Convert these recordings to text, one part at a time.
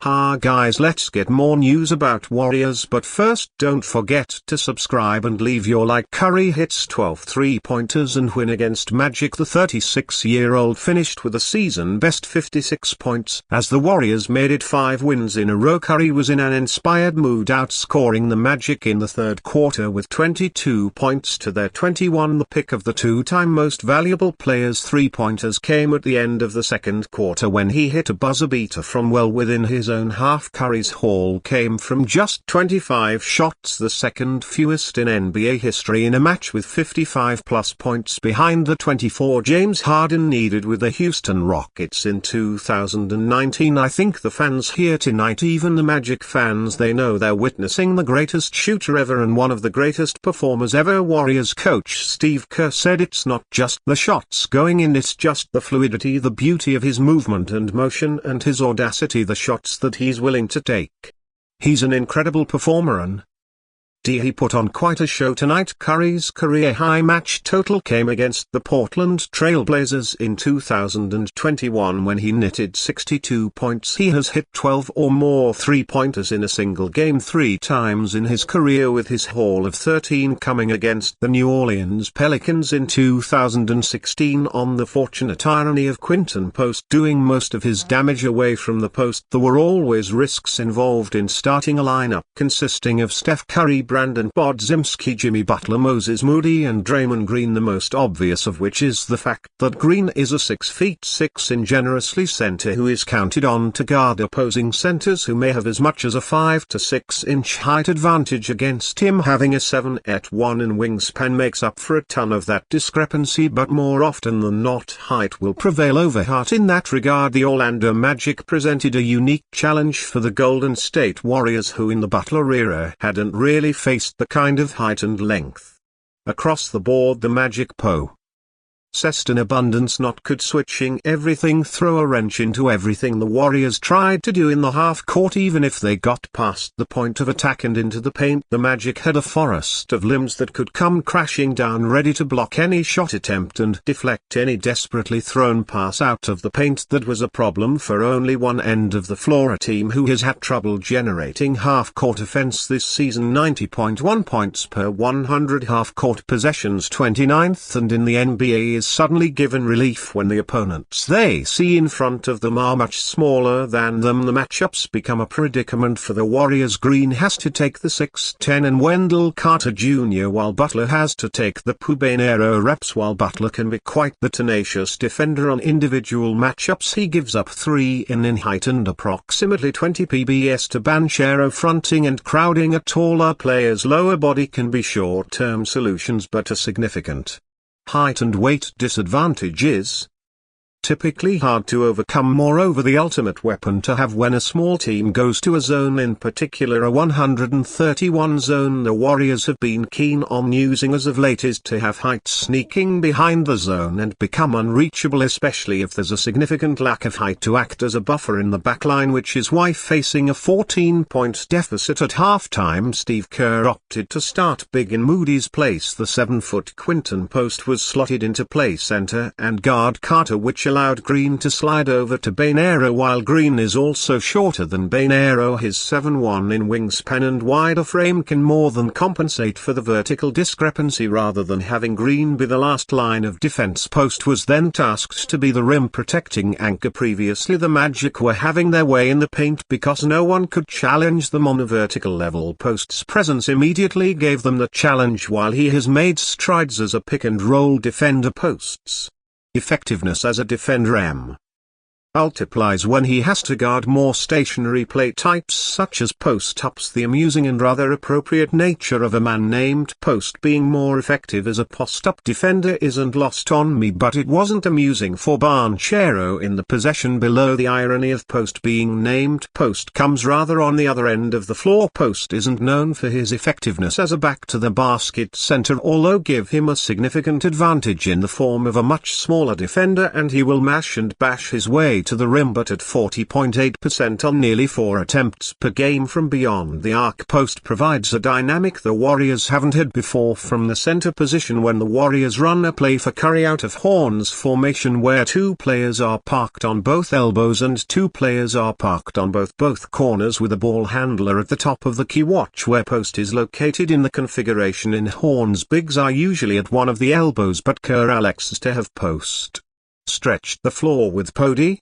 Guys, let's get more news about Warriors, but first don't forget to subscribe and leave your like. Curry hits 12 3-pointers and win against Magic. The 36-year-old finished with a season-best 56 points. As the Warriors made it 5 wins in a row, Curry was in an inspired mood, outscoring the Magic in the third quarter with 22 points to their 21. The pick of the two-time most valuable players' three-pointers came at the end of the second quarter when he hit a buzzer beater from well within his own half. Curry's haul came from just 25 shots, the second fewest in NBA history in a match, with 55-plus points behind the 24 James Harden needed with the Houston Rockets in 2019. I think the fans here tonight, even the Magic fans, they know they're witnessing the greatest shooter ever and one of the greatest performers ever. Warriors coach Steve Kerr said it's not just the shots going in, it's just the fluidity, the beauty of his movement and motion, and his audacity, the shots that he's willing to take. He's an incredible performer, and he put on quite a show tonight. Curry's career-high match total came against the Portland Trail Blazers in 2021 when he netted 62 points. He has hit 12 or more three-pointers in a single game 3 times in his career, with his haul of 13 coming against the New Orleans Pelicans in 2016. On the fortunate irony of Quinten Post doing most of his damage away from the post, there were always risks involved in starting a lineup consisting of Steph Curry, Brandon Podziemski, Jimmy Butler, Moses Moody and Draymond Green, the most obvious of which is the fact that Green is a 6'6" ingenuously center who is counted on to guard opposing centers who may have as much as a 5 to 6 inch height advantage against him. Having a 7'1" in wingspan makes up for a ton of that discrepancy, but more often than not height will prevail over heart. In that regard, the Orlando Magic presented a unique challenge for the Golden State Warriors, who in the Butler era hadn't really faced the kind of height and length. Across the board, the Magic possessed an abundance not could switching everything, throw a wrench into everything the Warriors tried to do in the half court. Even if they got past the point of attack and into the paint, the Magic had a forest of limbs that could come crashing down, ready to block any shot attempt and deflect any desperately thrown pass out of the paint. That was a problem for only one end of the floor, a team who has had trouble generating half-court offense this season. 90.1 points per 100 half-court possessions, 29th, and in the NBA is suddenly given relief when the opponents they see in front of them are much smaller than them. The matchups become a predicament for the Warriors. Green has to take the 6'10" and Wendell Carter Jr., while Butler has to take the Banchero reps. While Butler can be quite the tenacious defender on individual matchups, he gives up 3 in height and approximately 20 PBS to Banchero. Fronting and crowding a taller player's lower body can be short-term solutions, but a significant height and weight disadvantage is typically hard to overcome. Moreover, the ultimate weapon to have when a small team goes to a zone, in particular a 131 zone the Warriors have been keen on using as of late, is to have height sneaking behind the zone and become unreachable, especially if there's a significant lack of height to act as a buffer in the backline, which is why, facing a 14-point deficit at halftime, Steve Kerr opted to start big in Moody's place. The 7-foot Quinten Post was slotted into play center and guard Carter, which allowed Green to slide over to Banchero. While Green is also shorter than Banchero, his 7'1" in wingspan and wider frame can more than compensate for the vertical discrepancy. Rather than having Green be the last line of defense, Post was then tasked to be the rim protecting anchor. Previously, the Magic were having their way in the paint because no one could challenge them on a vertical level. Post's presence immediately gave them the challenge, while he has made strides as a pick-and-roll defender. Post's effectiveness as a defender multiplies when he has to guard more stationary play types such as post-ups. The amusing and rather appropriate nature of a man named Post being more effective as a post-up defender isn't lost on me, but it wasn't amusing for Banchero in the possession below. The irony of Post being named Post comes rather on the other end of the floor. Post isn't known for his effectiveness as a back-to-the-basket center, although give him a significant advantage in the form of a much smaller defender and he will mash and bash his way way to the rim but at 40.8% on nearly 4 attempts per game from beyond the arc. Post provides a dynamic the Warriors haven't had before from the center position when the Warriors run a play for Curry out of horns formation where 2 players are parked on both elbows and 2 players are parked on both corners with a ball handler at the top of the key. Watch where Post is located in the configuration in horns. Bigs are usually at one of the elbows but Kerr elects to have Post stretched the floor with Pody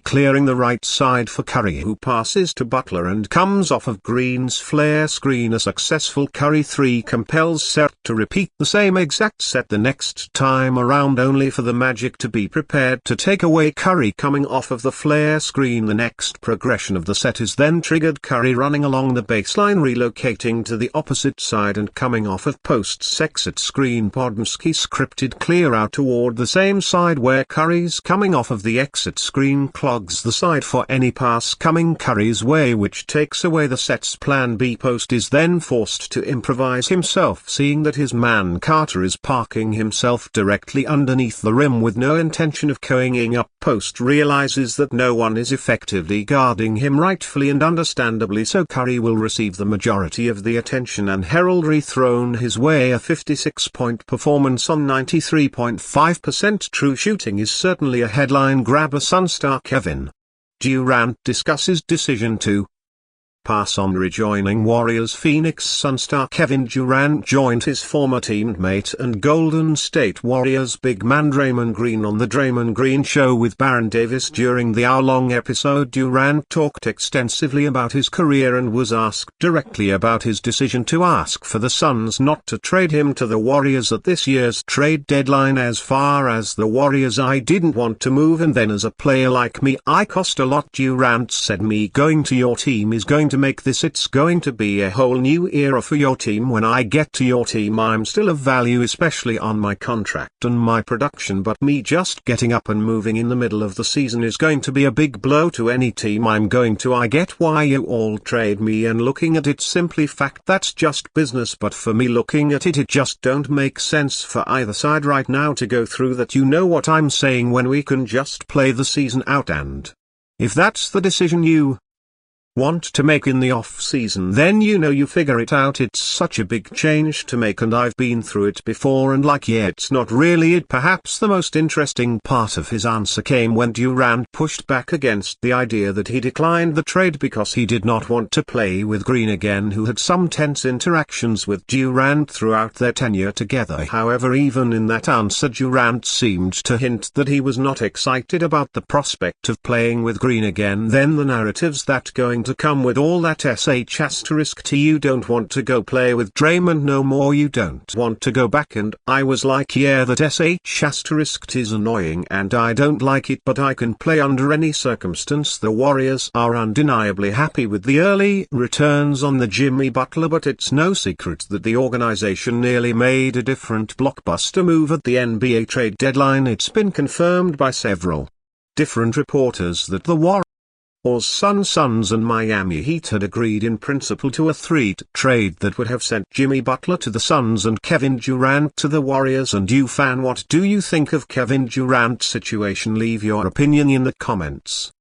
clearing the right side for Curry, who passes to Butler and comes off of Green's flare screen. A successful Curry 3 compels Sert to repeat the same exact set the next time around, only for the Magic to be prepared to take away Curry coming off of the flare screen. The next progression of the set is then triggered, Curry running along the baseline, relocating to the opposite side and coming off of Post's exit screen. Podmski scripted clear out toward the same side where Curry's coming off of the exit screen clogs the side for any pass coming Curry's way, which takes away the set's plan B. Post is then forced to improvise himself, seeing that his man Carter is parking himself directly underneath the rim with no intention of going up. Post realizes that no one is effectively guarding him, rightfully and understandably so. Curry will receive the majority of the attention and heraldry thrown his way. A 56-point performance on 93.5% true shooting is certainly a headline grabber. Sunstar Kevin Durant discusses decision to pass on rejoining Warriors. Phoenix Sunstar Kevin Durant joined his former teammate and Golden State Warriors big man Draymond Green on the Draymond Green Show with Baron Davis. During the hour-long episode, Durant talked extensively about his career and was asked directly about his decision to ask for the Suns not to trade him to the Warriors at this year's trade deadline. As far as the Warriors, I didn't want to move, and then as a player like me, I cost a lot. Durant said, me going to your team is going to make this, it's going to be a whole new era for your team. When I get to your team, I'm still of value, especially on my contract and my production, but me just getting up and moving in the middle of the season is going to be a big blow to any team I'm going to. I get why you all trade me, and looking at it simply fact, that's just business, but for me looking at it, it just don't make sense for either side right now to go through that. You know what I'm saying? When we can just play the season out, and if that's the decision you want to make in the off-season, then you figure it out. It's such a big change to make, and I've been through it before, and it's not really it. Perhaps the most interesting part of his answer came when Durant pushed back against the idea that he declined the trade because he did not want to play with Green again, who had some tense interactions with Durant throughout their tenure together. However, even in that answer, Durant seemed to hint that he was not excited about the prospect of playing with Green again. Then the narratives that going to come with all that **T, you don't want to go play with Draymond no more, you don't want to go back, and I was like, yeah, that **T is annoying and I don't like it, but I can play under any circumstance. The Warriors are undeniably happy with the early returns on the Jimmy Butler, but it's no secret that the organization nearly made a different blockbuster move at the NBA trade deadline. It's been confirmed by several different reporters that the Warriors, Suns and Miami Heat had agreed in principle to a 3-trade that would have sent Jimmy Butler to the Suns and Kevin Durant to the Warriors. And you fan, what do you think of Kevin Durant's situation? Leave your opinion in the comments.